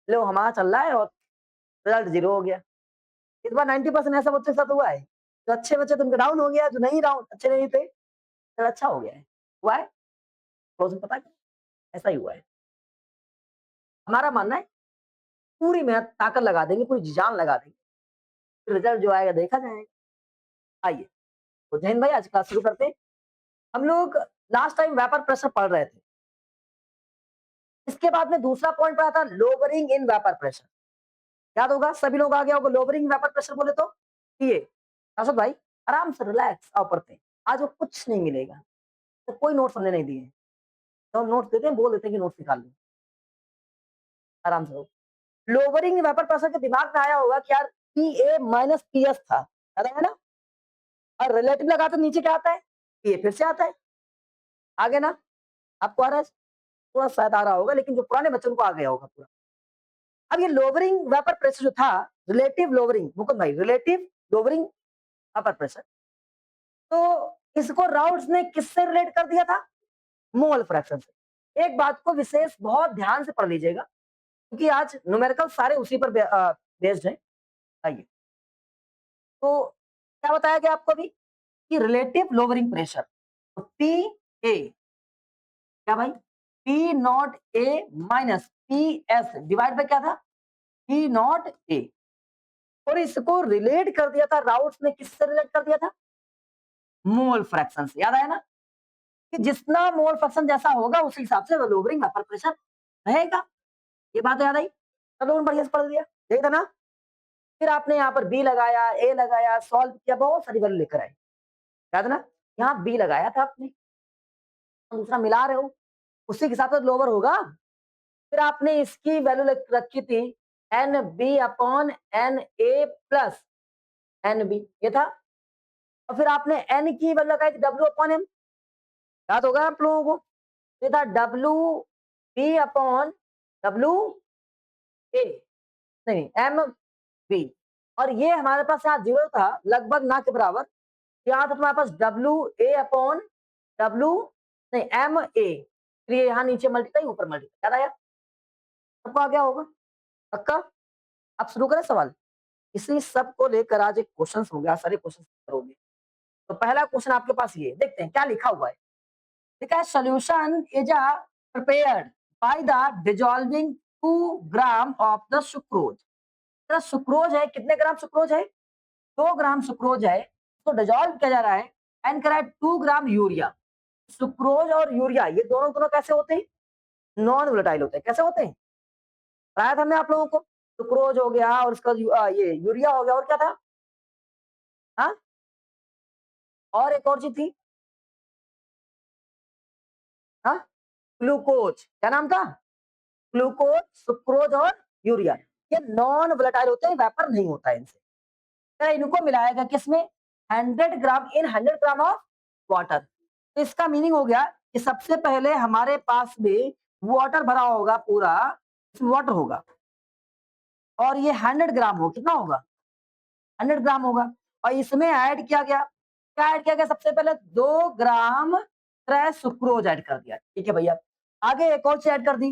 लो हमारा चल रहा है और रिजल्ट 0 हो गया। इस बार 90% ऐसा बच्चों के साथ हुआ है। जो अच्छे बच्चे थे उनका डाउन हो गया, जो नहीं डाउन अच्छे नहीं थे, फिर अच्छा हो गया है। हुआ है? रोज़न पता है? ऐसा ही हुआ है। हमारा मानना है पूरी मेहनत ताकत लगा देंगे, पूरी जान लगा देंगे, फिर रिजल्ट जो आएगा देखा जाएगा। आइए, तो जैन भाई आज क्लास शुरू करते हैं। हम लोग लास्ट टाइम वेपर प्रेशर पढ़ रहे थे। इसके बाद में दूसरा पॉइंट पढ़ा था लोअरिंग इन वेपर प्रेशर। याद होगा सभी लोग आ गया होगा लोअरिंग वेपर प्रेशर बोले तो ये आशुत भाई आराम से रिलैक्स आओ पढ़ते हैं। आज वो कुछ नहीं मिलेगा, तो कोई नोट्स हमने नहीं दिए। तो हम नोट्स देते हैं, बोल देते हैं कि नोट्स निकाल लो, आराम से हो। लोअरिंग वेपर प्रेशर के दिमाग में आया होगा कि यार पीए माइनस पीएस था, याद है ना? और रिलेटिव लगाते नीचे क्या आता है? पीए फिर से आता है। आगे ना आपको आ रहा है? थोड़ा शायद आ रहा होगा, लेकिन जो पुराने बच्चों को आ गया होगा पूरा। अब ये लोअरिंग वेपर प्रेशर जो था, रिलेटिव लोअरिंग, मुकुंद भाई रिलेटिव लोअरिंग वेपर प्रेशर, तो इसको राउट्स ने किससे रिलेट कर दिया था? मोल फ्रैक्शन से। एक बात को विशेष बहुत ध्यान से पढ़ लीजिएगा, क्योंकि आज न्यूमेरिकल सारे उसी पर बेस्ड हैं। आइए, तो क्या बताया गया आपको अभी कि रिलेटिव लोअरिंग प्रेशर, तो पी ए क्या भाई? P not a minus P S divide by क्या था? P not a. और इसको रिलेट कर दिया था, राउट्स ने किससे रिलेट कर दिया था? मोल फ्रैक्शन से। याद आया ना कि जितना मोल फ्रैक्शन जैसा होगा उसी हिसाब से लोअरिंग वेपर प्रेशर रहेगा। ये बात याद आई? चलो बढ़िया से पढ़ लिया, यही था ना? फिर आपने यहाँ पर बी लगाया, ए लगाया, सॉल्व किया, बहुत सारी वैल्यू लेकर आए। याद है ना? यहाँ बी लगाया था आपने, दूसरा मिला रहे हो, उसी के साथ तो लोअर होगा। फिर आपने इसकी वैल्यू रखी थी N B upon N A plus N B, ये था। और फिर आपने एन की वैल्यू लगाई थी डब्ल्यू अपॉन एम, याद होगा आप लोगों को? ये था W B upon W A, नहीं एम बी। और ये हमारे पास यहाँ जीरो था, लगभग ना के बराबर। यहाँ था तुम्हारे पास डब्ल्यू ए अपॉन डब्ल्यू, नहीं एम ए, फिर ये यहाँ नीचे मल्टीप्लाई ऊपर मल्टीप्लाई। याद आया सबको? आ गया होगा पक्का? आप शुरू करें सवाल। इसी सब को लेकर आज एक क्वेश्चन होगा, सारे क्वेश्चन करोगे। तो पहला क्वेश्चन आपके पास ये देखते हैं क्या लिखा हुआ है। लिखा है solution is prepared by the dissolving 2 gram of the sucrose. Sucrose है, कितने ग्राम सुक्रोज है? 2 ग्राम सुक्रोज है, तो डिजॉल्व किया जा रहा है एंड करा 2 ग्राम यूरिया। सुक्रोज और यूरिया ये दोनों दोनों कैसे होते हैं? नॉन वोलेटाइल होते हैं। कैसे होते हैं बताया था हमने आप लोगों को? सुक्रोज हो गया और उसका ये यूरिया हो गया, और क्या था? हाँ, और एक और चीज थी, हाँ, ग्लूकोज। क्या नाम था? ग्लूकोज, सुक्रोज और यूरिया। ये नॉन वोलेटाइल होते हैं, वेपर नहीं होता है इनसे। तो इनको मिलाएगा किसमें? 100 ग्राम इन 100 ग्राम ऑफ वाटर। तो इसका मीनिंग हो गया कि सबसे पहले हमारे पास में वाटर भरा होगा पूरा, इसमें वाटर होगा और ये 100 ग्राम हो, कितना होगा? 100 ग्राम होगा। और इसमें ऐड किया गया, क्या ऐड किया गया? सबसे पहले 2 ग्राम ट्राई सुक्रोज ऐड कर दिया। ठीक है भैया, आगे एक और चीज ऐड कर दी,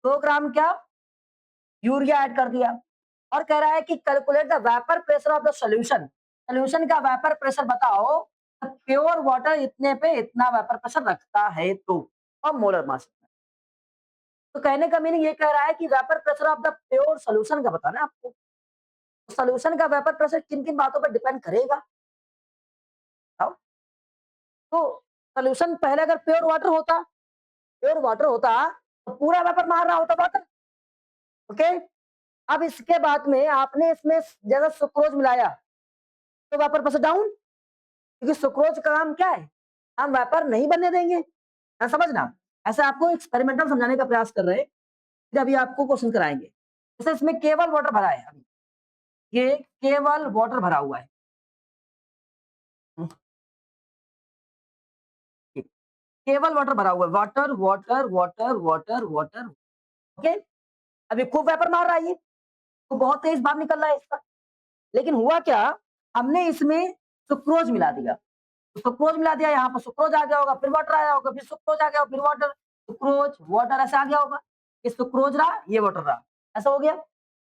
2 ग्राम क्या? यूरिया ऐड कर दिया। और कह रहा है कि calculate the vapour pressure of the solution. Solution का वेपर प्रेशर बताओ, प्योर वाटर इतने पे इतना वेपर प्रेशर रखता है तो, और मोलर मास। तो कहने का मीनिंग ये कह रहा है कि vapour pressure of the pure solution का बताना है आपको। सॉल्यूशन का वेपर प्रेशर किन किन बातों पर डिपेंड करेगा? बताओ। तो सॉल्यूशन पहले अगर प्योर वाटर होता तो पूरा वेपर मार रहा होता वाटर। ओके, अब इसके बाद में आपने इसमें जगह सुक्रोज मिलाया तो वेपर प्रेशर डाउन, क्योंकि सुक्रोज का काम क्या है? हम वेपर नहीं बनने देंगे, है समझना। ऐसे आपको एक्सपेरिमेंटल समझाने का प्रयास कर रहे हैं, फिर अभी आपको क्वेश्चन कराएंगे। जैसे इसमें केवल वाटर भरा है, अभी ये केवल वाटर भरा हुआ है। ठीक, केवल वाटर भरा हुआ है, water water water water water. Okay, अभी खूब वेपर मार रहा है ये, तो बहुत तेज बाहर निकल रहा है इसका। लेकिन हुआ क्या? हमने इसमें सुक्रोज मिला दिया, तो सुक्रोज मिला दिया, यहाँ पर सुक्रोज आ गया होगा, फिर वाटर आया होगा, फिर सुक्रोज आ गया, फिर वाटर, सुक्रोज वाटर ऐसे आ गया होगा। ये सुक्रोज रहा, ये वाटर रहा। ऐसा हो गया।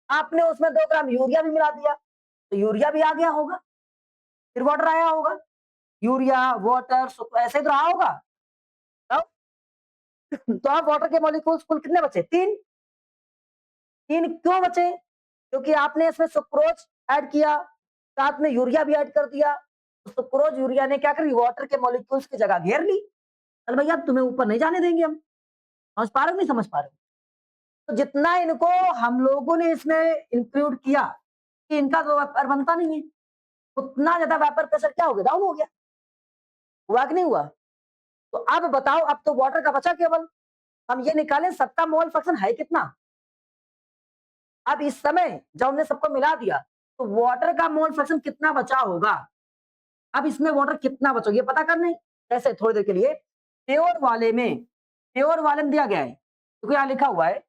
आपने उसमें 2 ग्राम यूरिया भी मिला दिया, तो यूरिया भी आ गया होगा, फिर वाटर आया होगा। यूरिया, वाटर, ऐसे ही तो रहा होगा। तब तो आप वाटर के मॉलिक्यूल्स कुल कितने बचे? 3। 3 क्यों बचे? क्योंकि आपने इसमें सुक्रोज ऐड किया, साथ में यूरिया भी ऐड कर दिया। तो सुक्रोज, यूरिया ने क्या करी? वाटर के मॉलिक्यूल्स की जगह घेर ली। चल भैया तुम्हें ऊपर नहीं जाने देंगे हम। समझ पा रहे हो नहीं समझ पा रहे हो? तो जितना इनको हम लोगों ने इसमें इंक्लूड किया कि इनका तो वेपर बनता नहीं है, उतना ज्यादा वेपर प्रेशर क्या हो गया? डाउन हो गया। हुआ कि नहीं हुआ? तो अब बताओ, अब तो वाटर का बचा केवल। हम ये निकालें सबका मोल फ्रैक्शन है कितना। अब इस समय जब हमने सबको मिला दिया, तो वाटर का मोल फ्रैक्शन कितना बचा होगा। अब इसमें वाटर कितना बचा ये पता करना है। कैसे? थोड़ी देर के लिए प्योर वाले में दिया गया है, क्योंकि यहाँ लिखा हुआ है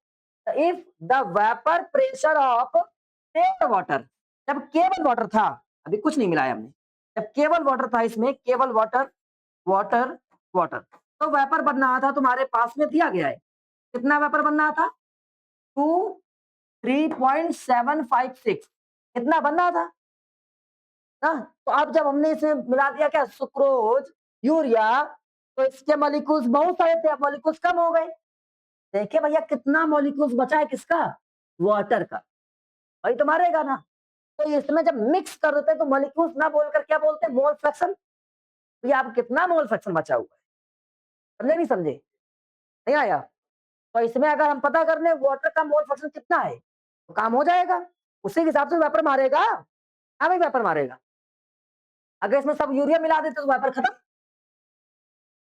if the vapour pressure of pure water, जब केवल वाटर था, अभी कुछ नहीं मिलाया हमने, जब केवल वाटर था, इसमें केवल वाटर वाटर वाटर, तो वेपर बनना था तुम्हारे पास में दिया गया है। कितना वेपर बनना था? 3.756 इतना बनना था ना। तो अब जब हमने इसमें मिला दिया क्या? सुक्रोज, यूरिया, तो इसके मॉलिक्यूल्स बहुत सारे थे, अब मॉलिक्यूल्स कम हो गए। देखिए भैया कितना मॉलिक्यूल्स बचा है किसका? वाटर का। वही तो मारेगा ना। तो इसमें जब मिक्स कर देते हैं तो मॉलिक्यूल्स ना बोलकर क्या बोलते हैं? Mole fraction. भैया अब कितना मोल फ्रैक्शन बचा हुआ है? समझे नहीं समझे? नहीं आया? तो इसमें अगर हम पता कर ले वाटर का मोल फ्रैक्शन कितना है, तो काम हो जाएगा। उसी के हिसाब से वेपर मारेगा। हाँ भाई वेपर मारेगा। अगर इसमें सब यूरिया मिला देते तो वेपर खत्म,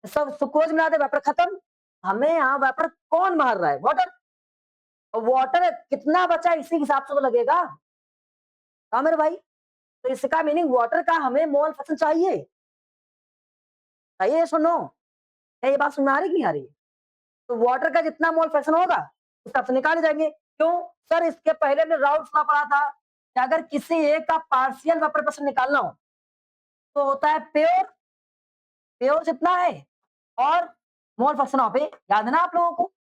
सब सुक्रोज मिला दे वेपर खत्म। हमें यहाँ वेपर कौन मार रहा है? वाटर। और वाटर कितना बचा इसी हिसाब से तो लगेगा। हाँ मेरे भाई, तो इसका मीनिंग वाटर का हमें मोल फ्रैक्शन चाहिए। चाहिए सुनो, क्या ये बात सुन में आ रही कि नहीं आ रही? तो वाटर का जितना मोल फ्रैक्शन होगा उस हिसाब से निकाले जाएंगे। क्यों सर? इसके पहले हमने राउंड का पढ़ा था कि अगर किसी एक का पार्शियल वेपर प्रेशर निकालना हो तो होता है प्योर, प्योर जितना है और मोल फ्रैक्शन ऑफ ए। याद है ना आप लोगों को?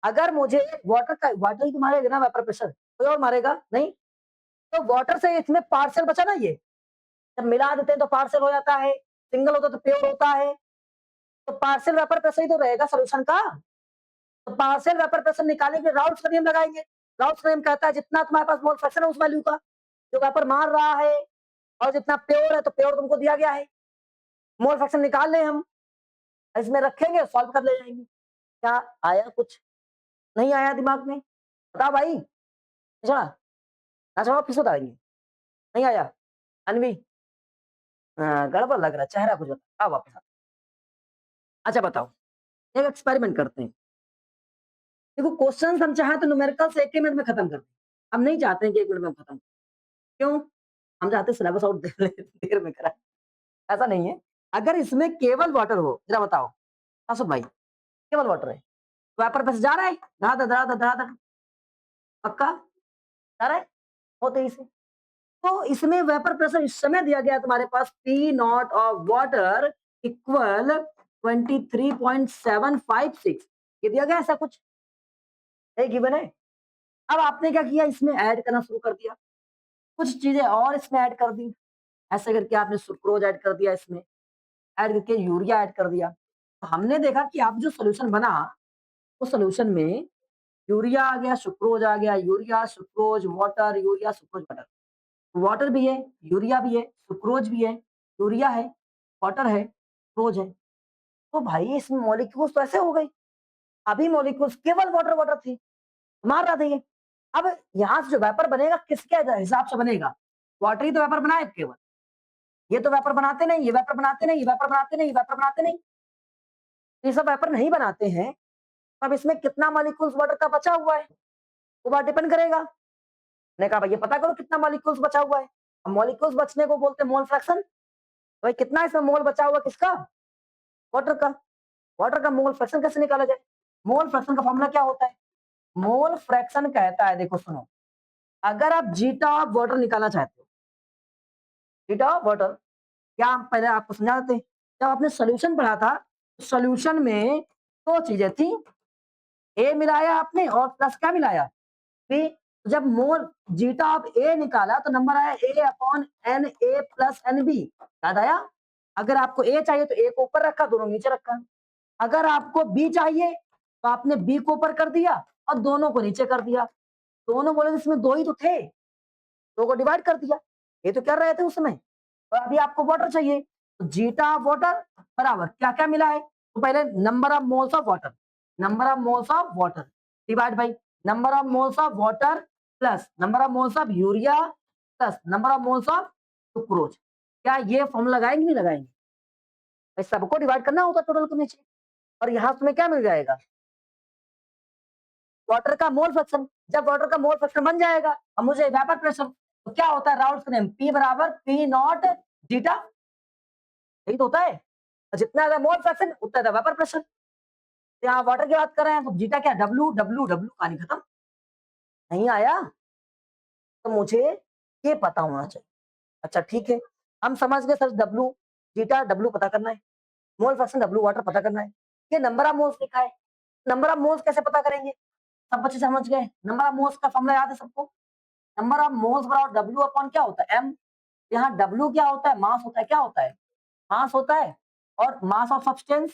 अगर मुझे वाटर ही तो मारेगा ना वेपर प्रेशर, कोई और मारेगा नहीं। तो वाटर से इसमें पार्शियल बचा ना, ये जब मिला देते हैं तो पार्शियल हो जाता है, सिंगल होता तो प्योर होता है। तो पार्शियल वेपर प्रेशर ही तो रहेगा सोल्यूशन का। तो पार्शियल वेपर प्रेशर निकालने के लिए राउल्स का नियम लगाएंगे। राउल्स का नियम कहता है जितना तुम्हारे पास मोल फ्रैक्शन है उस वैल्यू का जो वेपर मार रहा है, और जितना प्योर है तो प्योर तुमको दिया गया है। मोल फ्रैक्शन निकाल लें हम, इसमें रखेंगे, सॉल्व कर ले जाएंगे। क्या आया? कुछ नहीं आया दिमाग में? बताओ भाई। चला ना, चलो फिर से बताएंगे। नहीं आया? अनवी गड़बड़ लग रहा है, चेहरा कुछ बता, आओ वापस आओ। अच्छा बताओ, एक एक्सपेरिमेंट करते हैं। देखो क्वेश्चन हम चाहे तो न्यूमेरिकल से 1 ही मिनट में खत्म कर दें। हम नहीं चाहते हैं कि 1 मिनट में खत्म। क्यों? हम चाहते हैं सिलेबस और देर देर में कराएं। ऐसा नहीं है। अगर इसमें केवल वाटर हो, जरा बताओ आसुफ भाई, केवल वाटर है, वेपर बस जा रहा है धड़ाधड़ धड़ाधड़ धड़ाधड़, पक्का जा रहा है बहुत तेजी से। तो इसमें वेपर प्रेशर इस समय दिया गया है तुम्हारे पास p naught of water equal 23.756, ये दिया गया ऐसा कुछ है, गिवन है। अब आपने क्या किया? इसमें ऐड करना शुरू कर दिया, कुछ चीजें और इसमें ऐड कर दी। ऐसे करके आपने सुक्रोज ऐड कर दिया, इसमें ऐड करके यूरिया ऐड कर दिया। तो हमने देखा कि अब जो सोल्यूशन बना, उस सोल्यूशन में यूरिया आ गया, सुक्रोज आ गया, urea sucrose water, urea sucrose water. Water भी है, यूरिया भी है, सुक्रोज भी है, यूरिया है, वाटर है, सुक्रोज है। तो भाई इसमें मॉलिक्यूल्स तो ऐसे हो गए। अभी मॉलिक्यूल्स केवल वाटर वाटर थी, मार रहा था ये। अब यहाँ से जो वेपर बनेगा किसके हिसाब से बनेगा? वाटर ही तो वेपर बनाए केवल। ये तो वेपर बनाते नहीं, ये वेपर बनाते नहीं, ये वेपर बनाते नहीं, ये वेपर बनाते नहीं। ये सब वेपर नहीं बनाते हैं। अब इसमें कितना मॉलिक्यूल्स वाटर का बचा हुआ है वो बात डिपेंड करेगा। मैंने कहा भाई ये पता करो कितना मॉलिक्यूल्स बचा हुआ है। अब मॉलिक्यूल्स बचने को बोलते हैं मोल फ्रैक्शन। भाई कितना इसमें मोल बचा हुआ किसका? वाटर का। वाटर का मोल फ्रैक्शन कैसे निकाला जाए? मोल फ्रैक्शन का फॉर्मूला क्या होता है? मोल फ्रैक्शन कहता है, देखो सुनो, अगर आप जीटा ऑफ वाटर निकालना चाहते हो, जीटा ऑफ वाटर, क्या हम पहले आपको समझा देते हैं। जब आपने सोल्यूशन पढ़ा था, सोल्यूशन में दो चीजें थी, ए मिलाया आपने और प्लस क्या मिलाया? बी। जब मोल जीटा ऑफ ए निकाला तो नंबर आया A upon N A plus N B. याद आया? अगर आपको ए चाहिए तो ए को ऊपर रखा, दोनों नीचे रखा। अगर आपको बी चाहिए तो आपने बी को ऊपर कर दिया और दोनों को नीचे कर दिया। दोनों बोले इसमें दो ही तो थे, दो को डिवाइड कर दिया, ये तो कर रहे थे उसमें। और अभी आपको वाटर चाहिए तो जीटा ऑफ वाटर बराबर क्या क्या मिला है, तो पहले number of moles of water, number of moles of water divide by number of moles of water plus number of moles of urea plus number of moles of sucrose. क्या ये formula लगाएंगे नहीं लगाएंगे? भाई सबको डिवाइड करना होता total को नीचे, और यहाँ तुम्हें क्या मिल जाएगा, वाटर का मोल फ्रैक्शन। जब वाटर का मोल फ्रैक्शन बन जाएगा अब मुझे वेपर प्रेशर, तो क्या होता है राउल्स का नियम, P बराबर P नॉट जीटा, यही तो होता है। और जितना ज्यादा मोल फ्रैक्शन उतना ज्यादा वेपर प्रेशर। यहाँ वाटर की बात कर रहे हैं तो जीटा क्या, W W W, कहानी खत्म। नहीं आया तो मुझे ये पता होना चाहिए। अच्छा ठीक है, हम समझ गए सर, W जीटा W पता करना है, मोल फ्रैक्शन W वाटर पता करना है। ये नंबर ऑफ मोल्स लिखा है, नंबर ऑफ मोल्स कैसे पता करेंगे? सब बच्चे समझ गए, नंबर ऑफ मोल्स का फॉर्मूला याद है सबको, नंबर ऑफ मोल्स बराबर W अपॉन क्या होता है M। यहाँ W क्या होता है, मास होता है, क्या होता है, मास होता है। और मास ऑफ सब्सटेंस,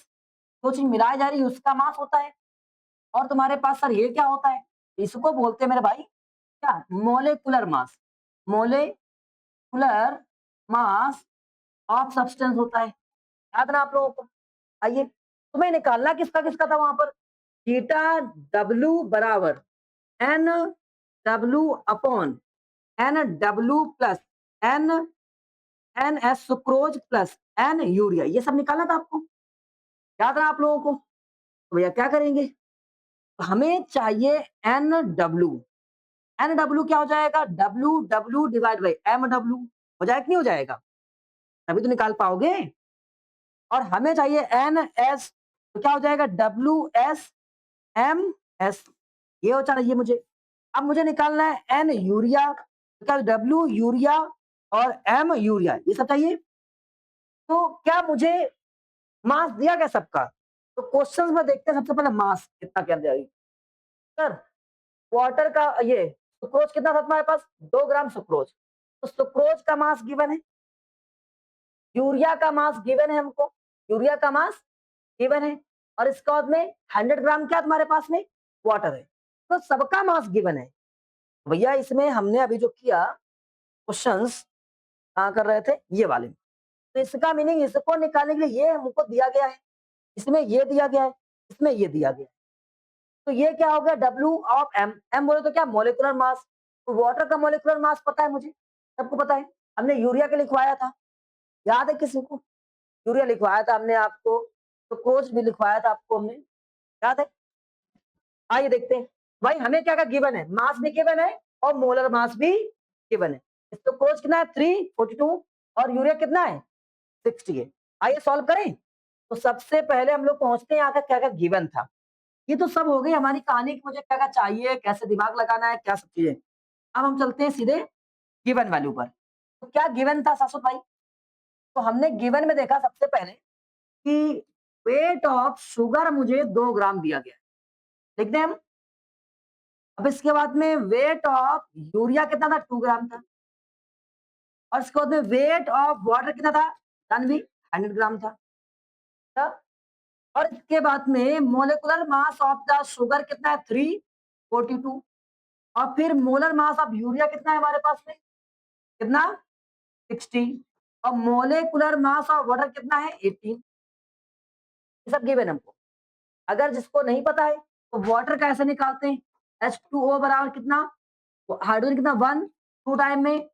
जो चीज मिलाई जा रही है उसका मास होता है। और तुम्हारे पास सर ये क्या होता है, इसको बोलते हैं मेरे भाई क्या, molecular mass, molecular mass of substance होता है। याद ना आप लोगों को? आइए तुम्हें निकालना किसका किसका था वहां पर, थीटा W बराबर N W upon N W plus N N S sucrose plus N urea, ये सब निकालना था आपको। याद है आप लोगों को? तो भैया क्या करेंगे, हमें चाहिए एन डब्ल्यू। एन डब्ल्यू क्या हो जाएगा, W W divide by M W, हो जाएगा कि नहीं हो जाएगा? तभी तो निकाल पाओगे। और हमें चाहिए एन एस, तो क्या हो जाएगा, डब्ल्यू एस एम एस, ये हो चाहिए मुझे। अब मुझे निकालना है एन यूरिया, तो क्या डब्ल्यू यूरिया और एम यूरिया, ये सब चाहिए। तो क्या मुझे मास दिया गया सबका, तो क्वेश्चंस में देखते हैं सबसे पहले मास कितना क्या दिया गया। सर वाटर का ये सुक्रोज कितना था तुम्हारे पास, 2 ग्राम सुक्रोज, तो सुक्रोज का मास गिवन है, यूरिया का मास गिवन है हमको, यूरिया का मास गिवन है, और इसके बाद में 100 ग्राम क्या तुम्हारे पास में वाटर है, तो सबका मास गिवन है। भैया इसमें हमने अभी जो किया क्वेश्चंस कहाँ कर रहे थे, ये वाले, तो इसका मीनिंग इसको निकालने के लिए ये हमको दिया गया है, इसमें ये दिया गया है, इसमें ये दिया गया है। तो ये क्या हो गया, W ऑफ M, M बोले तो क्या मोलिकुलर मास, तो वाटर का मोलिकुलर मास पता है मुझे, सबको पता है। हमने यूरिया के लिखवाया था, याद है किसी को, यूरिया लिखवाया था हमने आपको, तो कोच भी लिखवाया था आपको हमने, याद है? आइए देखते हैं भाई हमें क्या क्या गिवन है, मास भी गिवन है और मोलर मास भी गिवन है। इसको कोच कितना है 342 और यूरिया कितना है 60 है। आइए सॉल्व करें। तो सबसे पहले हम लोग पहुंचते हैं यहाँ का क्या क्या गिवन था। ये तो सब हो गई हमारी कहानी की, मुझे क्या क्या चाहिए, कैसे दिमाग लगाना है, क्या सब चीजें। अब हम चलते हैं सीधे गिवन वैल्यू पर। तो क्या गिवन था शाश्वत भाई, तो हमने गिवन में देखा सबसे पहले कि वेट ऑफ शुगर मुझे 2 ग्राम दिया गया, लिख दें हम। अब इसके बाद में वेट ऑफ यूरिया कितना था, 2 ग्राम था। और इसके बाद में वेट ऑफ वाटर कितना था, जानवी 100 ग्राम था। और इसके बाद में molecular mass of the sugar कितना है 342, और फिर मोलर मास ऑफ यूरिया कितना है हमारे पास में, कितना 60, और मोलिकुलर मास ऑफ वाटर कितना है 18। ये सब गिवन हमको। अगर जिसको नहीं पता है तो वाटर कैसे निकालते हैं, H2O बराबर कितना, हाइड्रोजन कितना 1, 2 टाइम में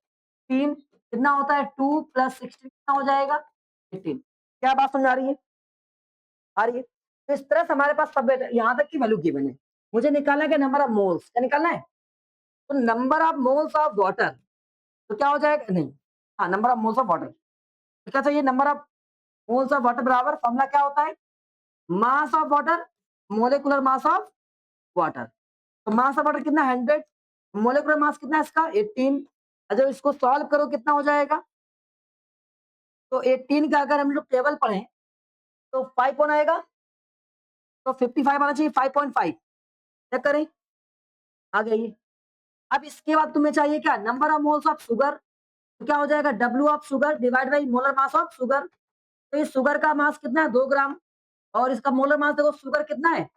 3 कितना होता है 2 प्लस 16 कितना हो जाएगा 18। क्या बात समझ आ रही है, आ रही है? तो इस तरह से हमारे पास सब यहाँ तक की वैल्यू गिवन है। मुझे निकालना है कि नंबर ऑफ मोल्स, क्या निकालना है, तो number of moles of water, तो क्या हो जाएगा, नहीं हाँ number of moles of water, तो क्या चाहिए, number of moles of water बराबर फॉर्मूला क्या होता है, mass of water molecular mass of water. तो मास ऑफ वाटर कितना 100, मोलिकुलर मास कितना है इसका 18। जब इसको सॉल्व करो कितना हो जाएगा, तो 18 का अगर हम लोग टेबल पढ़े तो 5 कौन आएगा, तो 55 आना चाहिए 5.5, चेक करें आ गया ये। अब इसके बाद तुम्हें चाहिए क्या, number of moles of sugar. तो क्या हो जाएगा, W of sugar divide by molar mass of sugar. तो इस शुगर का मास कितना है, 2 ग्राम, और इसका मोलर मास देखो शुगर कितना है,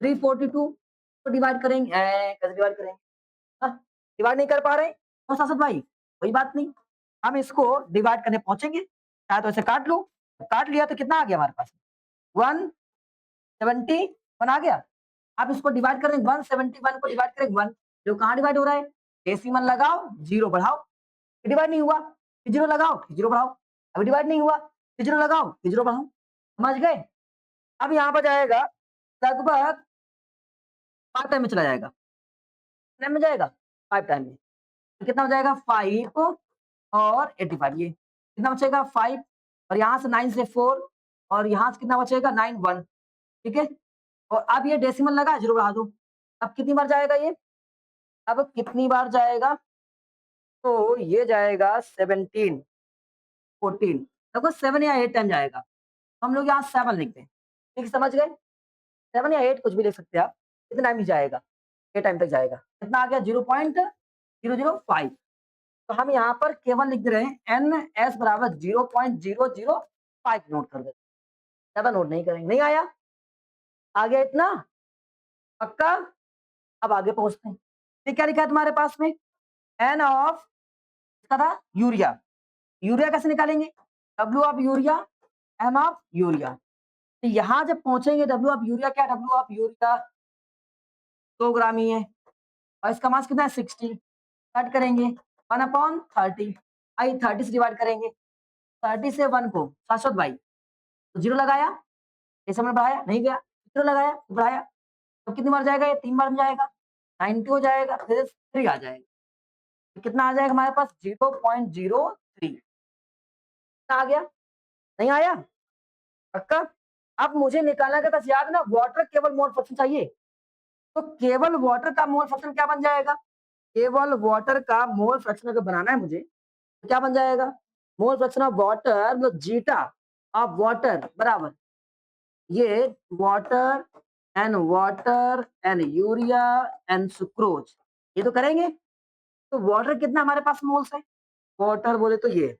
342। तो डिवाइड करेंगे, कैसे डिवाइड करेंगे, डिवाइड नहीं कर पा रहे और सासद भाई, कोई बात नहीं, हम इसको डिवाइड करने पहुंचेंगे। चाहे तो ऐसे काट लो, काट लिया तो कितना आ गया हमारे पास, 171 आ गया। आप इसको डिवाइड करेंगे, 171 को डिवाइड करेंगे 1, जो कहाँ डिवाइड हो रहा है, डेसिमल लगाओ, जीरो बढ़ाओ, डिवाइड नहीं हुआ, जीरो लगाओ, जीरो बढ़ाओ, अभी डिवाइड नहीं हुआ, जीरो लगाओ, जीरो बढ़ाओ, समझ गए। अब यहाँ पर जाएगा लगभग 5 टाइम में चला जाएगा, टाइम में जाएगा 5 टाइम में, तो कितना हो जाएगा 5 और 85, ये कितना बचेगा 5, और यहाँ से 9 से 4, और यहाँ से कितना बचेगा 9 1, ठीक है। और अब ये डेसिमल लगा, जीरो बढ़ा दो, अब कितनी बार जाएगा ये, अब कितनी बार जाएगा, तो ये जाएगा 17 14, देखो 7 या 8 टाइम जाएगा, हम लोग यहाँ 7 लिखते हैं, ठीक, समझ गए। 7 या 8 कुछ भी लिख सकते हैं आप, कितना टाइम जाएगा, 8 टाइम तक जाएगा, कितना आ गया 0.005। तो हम यहाँ पर केवल लिख रहे हैं एन एस बराबर 0.005 नोट कर दे, ज्यादा नोट नहीं करेंगे, नहीं आया, आ गया इतना, पक्का। अब आगे पहुंचते हैं, फिर क्या लिखा है तुम्हारे पास में, एन ऑफ, इसका था यूरिया, यूरिया कैसे निकालेंगे, W of urea, M of urea. तो यहाँ जब पहुंचेंगे, डब्ल्यू ऑफ यूरिया क्या, डब्ल्यू ऑफ यूरिया 2 ग्राम ही है, और इसका मास कितना है 60, कट करेंगे 1/30, आई 30 से डिवाइड करेंगे, 30 से 1 को शाश्वत भाई, तो जीरो लगाया, ऐसे हमने बढ़ाया नहीं गया, जीरो लगाया बढ़ाया, तो कितनी बार जाएगा, ये 3 बार में जाएगा, 90 हो जाएगा, फिर 3 आ जाएगा, तो कितना आ जाएगा हमारे पास 0.03, आ गया, नहीं आया, पक्का। अब मुझे निकालना का बस याद ना, वाटर केवल मोल फ्रैक्शन चाहिए, तो केवल वाटर का मोल फ्रैक्शन क्या बन जाएगा, केवल वाटर का मोल फ्रैक्शन अगर बनाना है मुझे, तो क्या बन जाएगा, मोल फ्रैक्शन ऑफ वाटर मतलब जीटा ऑफ वाटर बराबर, ये water and urea and sucrose, ये तो करेंगे। तो वाटर कितना हमारे पास मोल्स है, वाटर बोले तो ये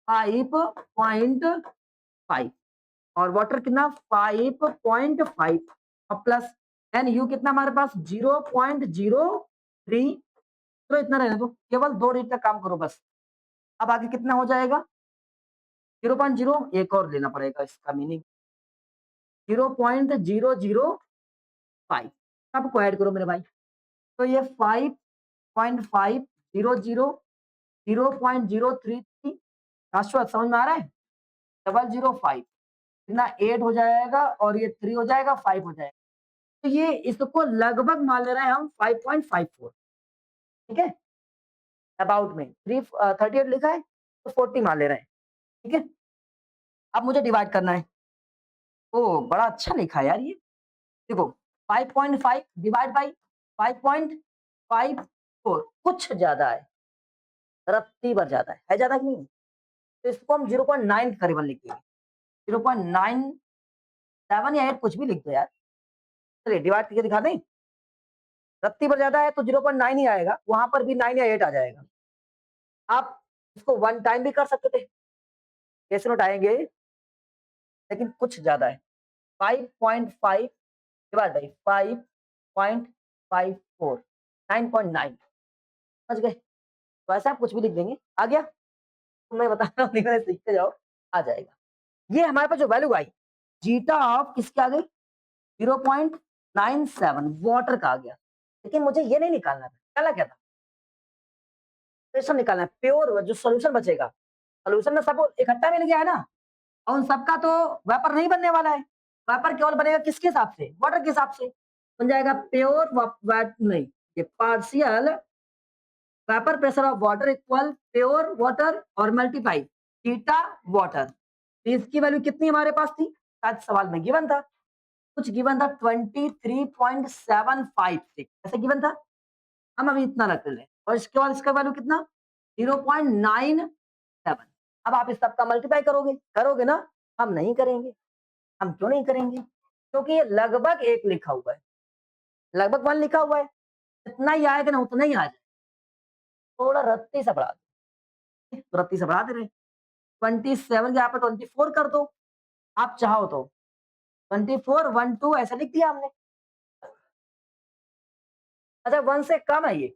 5.5, और वाटर कितना 5.5, और प्लस एन यू कितना हमारे पास 0.03, तो इतना रहने दो, केवल 2 रीड तक काम करो बस। अब आगे कितना हो जाएगा 0.0, एक और लेना पड़ेगा, इसका मीनिंग 0.005, सबको ऐड करो मेरे भाई, तो ये 5.500, 0.033, शाश्वत समझ में आ रहा है, 005, इतना 8 हो जाएगा, और ये 3 हो जाएगा, 5 हो जाएगा, तो ये इसको लगभग मान ले रहे हैं हम 5.54, ठीक है, अबाउट में 338 लिखा है, तो 40 मान ले रहे हैं, ठीक है। अब मुझे डिवाइड करना है, ओ बड़ा अच्छा लिखा है यार ये, देखो 5.5 डिवाइड बाई 5.54, कुछ ज्यादा है, रत्ती भर ज्यादा है ज्यादा कि नहीं, तो इसको हम 0.9 करीबन लिख देंगे, 0.97 या 8 कुछ भी लिख दो यार, चलिए डिवाइड करके दिखा दें, रत्ती भर ज्यादा है तो 0.9 ही आएगा, वहां पर भी 9 या 8 आ जाएगा। आप इसको 1 टाइम भी कर सकते थे, कैसे नोट आएंगे, लेकिन कुछ ज्यादा है, 5.5 डिवाइड बाई 5.54, 9.9, समझ गए, तो ऐसा आप कुछ भी लिख देंगे, आ गया, तो मैं बता रहा हूँ धीरे सीखते जाओ, आ जाएगा। ये हमारे पास जो वैल्यू आई, जीटा ऑफ किसके आ गई 0.97 वाटर का आ गया, लेकिन मुझे ये नहीं निकालना था, निकालना क्या था, सॉल्यूशन निकालना है, प्योर जो सॉल्यूशन बचेगा, सॉल्यूशन में सब इकट्ठा मिल गया है ना, और उन सबका तो वेपर नहीं बनने वाला है, वेपर केवल बनेगा किसके हिसाब से, वाटर के हिसाब से, बन जाएगा प्योर नहीं, ये partial vapour pressure of water equal pure water और मल्टीप्लाई थीटा वाटर, तो इसकी वैल्यू कितनी हमारे पास थी, शायद सवाल में गिवन था, कुछ गिवन था 23.756, ऐसे गिवन था, हम अभी इतना रख ले, और इसके बाद इसका वैल्यू कितना 0.97, अब आप इस सबका मल्टीप्लाई करोगे, करोगे ना, हम नहीं करेंगे, हम क्यों नहीं करेंगे, क्योंकि ये लगभग 1 लिखा हुआ है, लगभग 1 लिखा हुआ है, इतना ही आएगा ना उतना ही आ जाए, थोड़ा रत्ती से बढ़ा दो, तो रत्ती से बढ़ा दे रहे हैं। 27 के यहाँ पे 24 कर दो, आप चाहो तो। 24 1 2 ऐसा लिख दिया हमने। अच्छा 1 से कम है ये,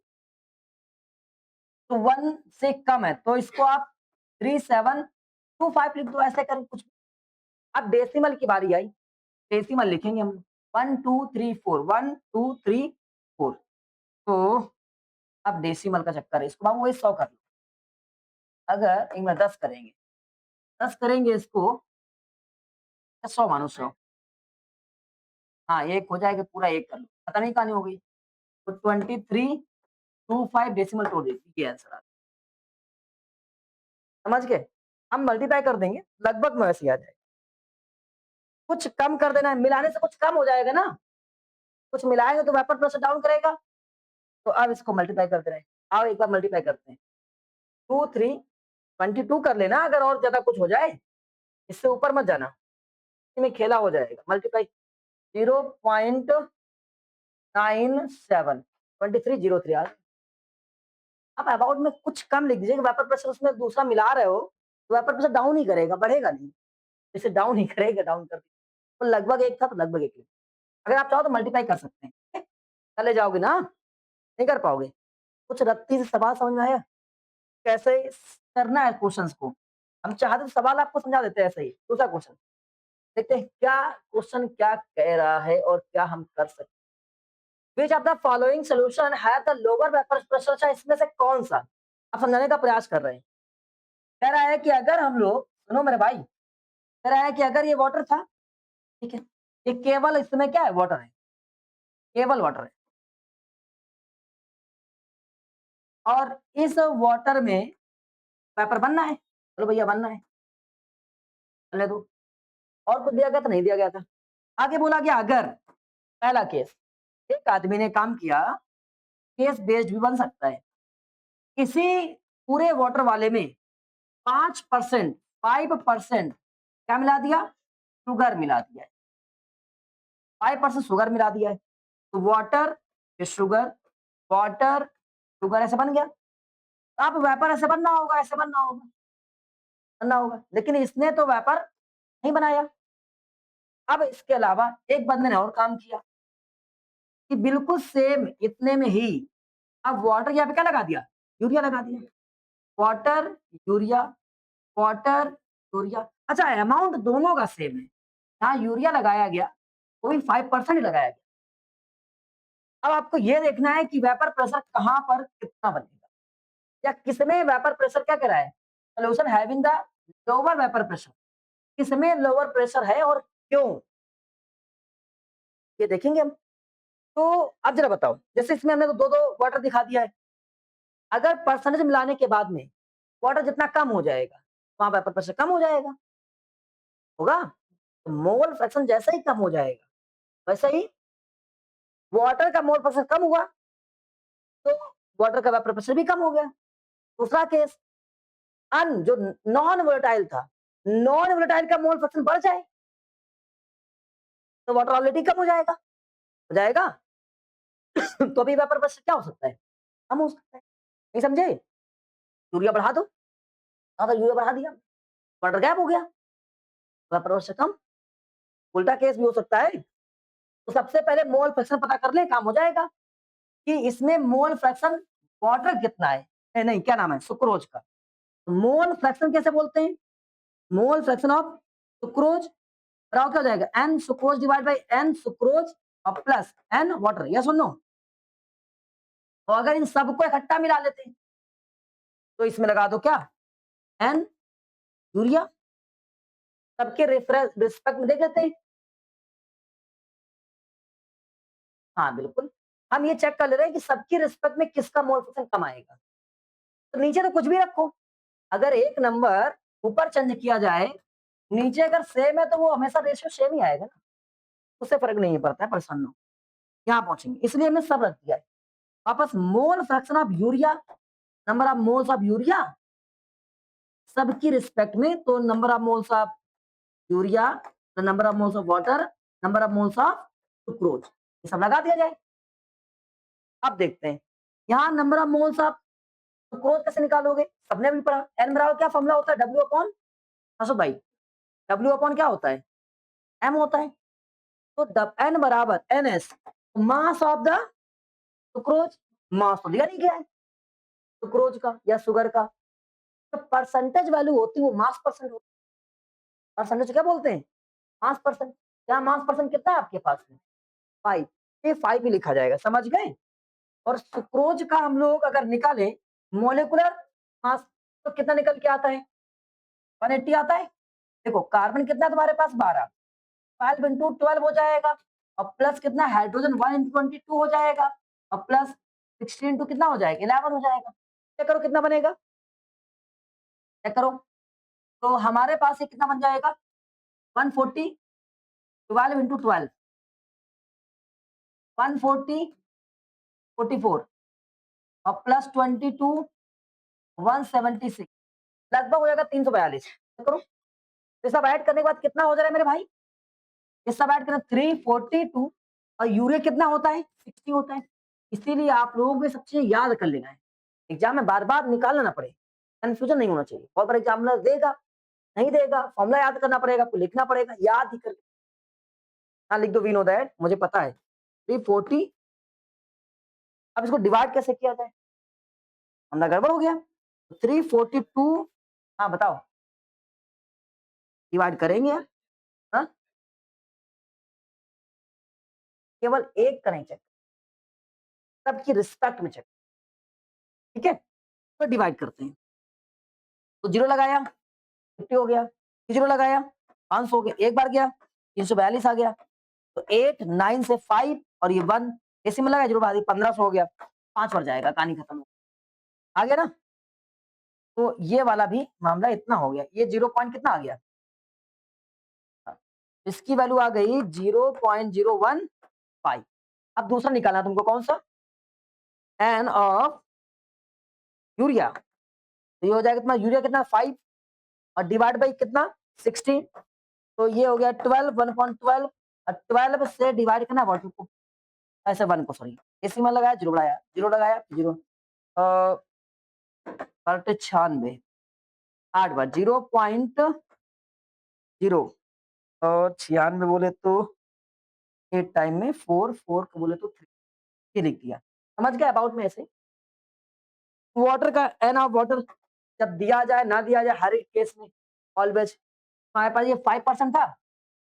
तो 1 से कम है तो इसको आप 3725 लिख दो, ऐसे करें कुछ। अब डेसिमल की बारी आई, डेसिमल लिखेंगे हम। 1 2 3 4 1 2 3 4। तो अब डेसिमल का चक्कर है, इसको बाबू वही 100 कर लो। अगर इनमें 10 करेंगे, 10 करेंगे इसको, 100 मानो 100। हाँ, 1 हो जाएगा, पूरा 1 कर लो, खत्म ही कहानी हो गई। तो 2325 डेसिमल तोड़ देती, ये आंसर आ गया। समझ गए? हम मल्टीप्लाई कर देंगे, लगभग में वैसे ही आ जाएगा। कुछ कम कर देना है, मिलाने से कुछ कम हो जाएगा ना, कुछ मिलाएंगे तो वेपर प्रेशर डाउन करेगा। तो अब इसको मल्टीप्लाई करते रहे। आओ एक बार मल्टीप्लाई करते हैं। 2 3 22 कर लेना, अगर और ज्यादा कुछ हो जाए, इससे ऊपर मत जाना, इसमें खेला हो जाएगा। मल्टीप्लाई 0.97 2303 आ। आप अबाउट में कुछ कम लिख दीजिए, वेपर प्रेशर उसमें दूसरा मिला रहे हो, तो वेपर प्रेशर डाउन ही करेगा, बढ़ेगा नहीं। इसे डाउन ही करेगा, डाउन कर तो लगभग 1 था तो लगभग 1 लिख। अगर आप चाहो तो मल्टीप्लाई कर सकते हैं, ठीक है? चले जाओगे ना, नहीं कर पाओगे। कुछ रत्ती से सवाल समझ में आया? कैसे करना है क्वेश्चंस को। हम चाहते तो सवाल आपको समझा देते हैं ऐसे ही। दूसरा क्वेश्चन देखते हैं, क्या क्वेश्चन क्या कह रहा है और क्या हम कर सकते हैं। Which of the following solution है द लोअर वेपर प्रेशर, अच्छा इसमें से कौन सा आप समझाने का प्रयास कर रहे हैं। कह रहा है कि अगर हम लोग, सुनो मेरे भाई, कह रहा है कि अगर ये वाटर था, ठीक है, ये केवल इसमें क्या है, वाटर है, केवल वाटर है, और इस वाटर में वेपर बनना है, चलो भैया बनना है, चलने दो। और कुछ दिया गया तो नहीं दिया गया था। आगे बोला गया अगर, पहला केस, एक आदमी ने काम किया, केस बेस्ड भी बन सकता है। किसी पूरे वाटर वाले में 5%, 5% क्या मिला दिया, शुगर मिला दिया है, 5% शुगर मिला दिया है, तो वाटर शुगर, वाटर शुगर ऐसे बन गया। अब वेपर ऐसे बनना होगा, ऐसे बनना होगा, बनना होगा, लेकिन इसने तो वेपर नहीं बनाया। अब इसके अलावा एक बंदे ने और काम किया कि बिल्कुल सेम इतने में ही, अब वाटर यहाँ पे क्या लगा दिया, यूरिया लगा दिया, वाटर यूरिया, वाटर यूरिया। अच्छा अमाउंट दोनों का सेम है, यहाँ यूरिया लगाया गया, वो भी 5% ही लगाया गया। अब आपको ये देखना है कि वेपर प्रेशर कहाँ पर कितना बनेगा, या किसमें वेपर प्रेशर क्या करा है, solution having the lower vapour pressure, किसमें लोअर प्रेशर है और क्यों, ये देखेंगे हम। तो अब जरा बताओ, जैसे इसमें हमने तो दो दो वाटर दिखा दिया है, अगर परसेंटेज मिलाने के बाद में वाटर जितना कम हो जाएगा, वहां वेपर प्रेशर कम हो जाएगा, होगा। तो मोल फ्रैक्शन जैसे ही कम हो जाएगा, वैसे ही वाटर का मोल फ्रैक्शन कम हुआ, तो वाटर का वेपर प्रेशर भी कम हो गया। दूसरा केस, अन जो नॉन वोलेटाइल था, नॉन वोलेटाइल का मोल फ्रैक्शन बढ़ जाए, तो वाटर ऑलरेडी कम हो जाएगा तो अभी वेपर प्रेशर क्या हो सकता है, कम हो सकता है। नहीं समझे? यूरिया बढ़ा दो, अगर यूरिया बढ़ा दिया, वाटर गैप हो गया, वेपर प्रेशर कम। उल्टा केस भी हो सकता है। तो सबसे पहले मोल फ्रैक्शन पता कर ले, काम हो जाएगा कि इसमें मोल फ्रैक्शन वाटर कितना है, नहीं क्या नाम है, सुक्रोज का। मोल फ्रैक्शन कैसे बोलते हैं, मोल फ्रैक्शन ऑफ सुक्रोज, क्या हो जाएगा, N sucrose divide by N sucrose और प्लस एन वाटर, यस और नो। तो अगर इन सबको इकट्ठा मिला लेते हैं, तो इसमें लगा दो क्या, एन यूरिया, सबके रेफरेंस रिस्पेक्ट में देख लेते हैं। हाँ बिल्कुल, हम ये चेक कर ले रहे हैं कि सबकी रिस्पेक्ट में किसका मोल फ्रैक्शन कम आएगा। तो नीचे तो कुछ भी रखो, अगर एक नंबर ऊपर चेंज किया जाए, नीचे अगर सेम है तो वो हमेशा रेशियो सेम ही आएगा ना, उससे फर्क नहीं पड़ता है, परेशान ना हो। यहाँ पहुंचेंगे, इसलिए हमने सब रख दिया है। वापस mole fraction of urea, number of moles of urea सबकी रिस्पेक्ट में, तो number of moles of urea, number of moles of water, number of moles of sucrose, ये सब लगा दिया जाए। अब देखते हैं, यहाँ number of moles of sucrose कैसे निकालोगे? सबने अभी पढ़ा, एन बराबर क्या फॉर्मूला होता है, डब्ल्यू अपॉन, हसो भाई, डब्ल्यू अपॉन क्या होता है, एम होता है। तो एन बराबर N S, mass of the sucrose, mass तो दिया नहीं गया है सुक्रोज का या शुगर का, तो परसेंटेज वैल्यू होती है वो मास परसेंट होती है। परसेंटेज क्या बोलते हैं, मास परसेंट। क्या मास परसेंट कितना है आपके पास में, 5, ये 5 ही लिखा जाएगा, समझ गए। और सुक्रोज का हम लोग अगर निकालें मोलिकुलर मास, तो कितना निकल के आता है, 180 आता है। देखो कार्बन कितना है तुम्हारे पास, 12, 12 इंटू 12 हो जाएगा, और प्लस कितना हाइड्रोजन 1 इंटू 22 हो जाएगा, और प्लस 16 इंटू कितना हो जाएगा, 11 हो जाएगा। चेक करो कितना बनेगा, चेक करो। तो हमारे पास ये कितना बन जाएगा, 140, 12 इंटू 12, 140, 44, और प्लस 22, 176, लगभग हो जाएगा 342। चेक करो, ये सब ऐड करने के बाद कितना हो जा रहा है मेरे भाई, ये सब ऐड करना 342, और यूरिया कितना होता है, 60 होता है। इसीलिए आप लोगों को ये सब चीजें याद कर लेना है, एग्जाम में बार बार निकालना ना पड़े, कंफ्यूजन नहीं होना चाहिए। बहुत बार एग्जामिनर देगा, नहीं देगा, फॉर्मूला याद करना पड़ेगा, आपको लिखना पड़ेगा, याद ही कर, हाँ लिख दो, वी नो दैट, मुझे पता है 340। अब इसको डिवाइड कैसे किया जाए, फॉर्मूला गड़बड़ हो गया, 342, हाँ बताओ, डिवाइड करेंगे, हाँ केवल एक का नहीं चेक, सबकी रिस्पेक्ट में चेक, ठीक है। तो डिवाइड करते हैं, तो जीरो लगाया 50 हो गया, जीरो लगाया 500 हो गया, एक बार गया 342 आ गया, तो 8 9 से 5 और ये 1 इसी में लगा, जीरो बाहर 1500 हो गया, 5 बार जाएगा, कहानी खत्म हो, आ गया ना। तो ये वाला भी मामला इतना हो गया, ये 0 पॉइंट कितना आ गया, इसकी वैल्यू आ गई 0.015। अब दूसरा निकालना तुमको, कौन सा, एन ऑफ यूरिया, तो ये हो जाएगा तुम्हारा यूरिया कितना 5, और डिवाइड बाई कितना 16, तो ये हो गया 12, 1.12, और 12 से डिवाइड करना 1 को, ऐसे 1 को, सॉरी इसी में लगाया, जीरो लगाया जीरो, 96, 8 बार 0.0, और 96 बोले तो 8 टाइम में 4, 4 को बोले तो 3, ये लिख दिया, समझ गए अबाउट में ऐसे। वाटर का एन ऑफ वाटर जब दिया जाए ना दिया जाए, हर एक केस में ऑलवेज, हमारे पास ये 5% था,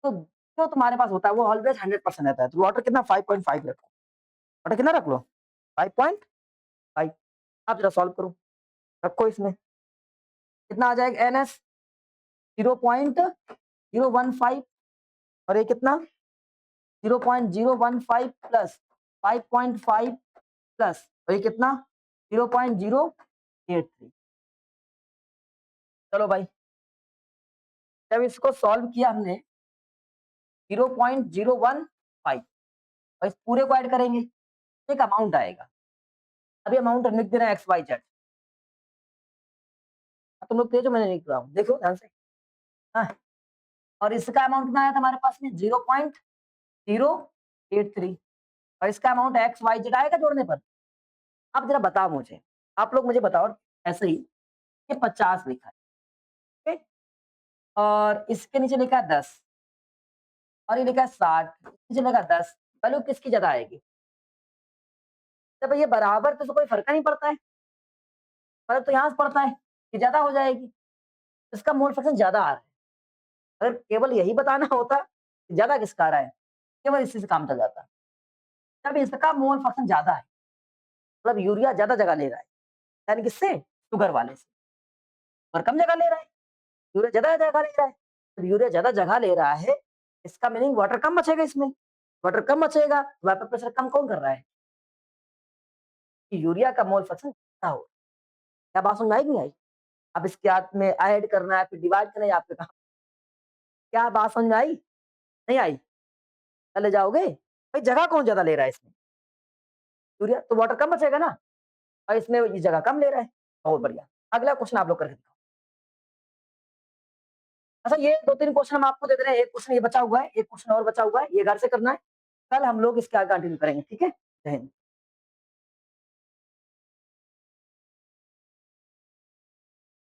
तो जो तुम्हारे पास होता है वो ऑलवेज 100% रहता है, तो वाटर कितना 5.5 रखो, वाटर कितना रख लो 5.5। आप जरा सॉल्व करो, रखो इसमें कितना आ जाएगा, एन एस 0.015, और ये कितना 0.015 प्लस 5.5 प्लस, और ये कितना 0.083। चलो भाई, जब इसको सॉल्व किया हमने 0.015, और इस पूरे को ऐड करेंगे, एक अमाउंट आएगा, अभी अमाउंट लिख दे रहे हैं एक्स वाई जेड, तुम लोग तेज हो, मैंने लिख रहा हूँ, देखो ध्यान से, हाँ। और इसका अमाउंट कितना आया था हमारे पास में 0.083, और इसका अमाउंट एक्स वाई जेड आएगा जोड़ने पर। अब जरा बताओ मुझे, आप लोग मुझे बताओ, ऐसे ही ये 50 लिखा है, ठीक है? और इसके नीचे लिखा है 10, और ये लिखा है 60, नीचे लिखा है 10, वैल्यू किसकी ज्यादा आएगी, जब ये बराबर तो कोई फर्क नहीं पड़ता है, फर्क तो यहाँ से पड़ता है कि ज्यादा हो जाएगी, इसका मोल फ्रैक्शन ज्यादा आ रहा है। अगर केवल यही बताना होता कि ज्यादा किसका आ रहा है, केवल इसी से काम चल जाता। जब इसका मोल फ्रैक्शन ज्यादा है, मतलब यूरिया ज्यादा जगह ले रहा है, यानी किससे, शुगर वाले से, और कम जगह ले रहा है, यूरिया ज्यादा जगह ले रहा है। जब यूरिया ज्यादा जगह ले रहा है, इसका मीनिंग वाटर कम बचेगा इसमें, वाटर कम बचेगा, वेपर प्रेशर कम कौन कर रहा है, कि यूरिया का मोल फ्रैक्शन ज्यादा हो। क्या बात समझ आई कि नहीं आई? अब इसके बाद में ऐड करना है, फिर डिवाइड करना है, आपके कहा, क्या बात समझ में आई, नहीं आई, चले जाओगे भाई, जगह कौन ज्यादा ले रहा है इसमें, यूरिया, तो वाटर कम बचेगा ना, और इसमें ये जगह कम ले रहा है, बहुत बढ़िया। अगला क्वेश्चन आप लोग करके दिखाओ। अच्छा ये 2-3 क्वेश्चन हम आपको दे दे रहे हैं, एक क्वेश्चन ये बचा हुआ है, एक क्वेश्चन और बचा हुआ है, ये घर से करना है, कल हम लोग इसके आगे कंटिन्यू करेंगे, ठीक है, जय हिंद।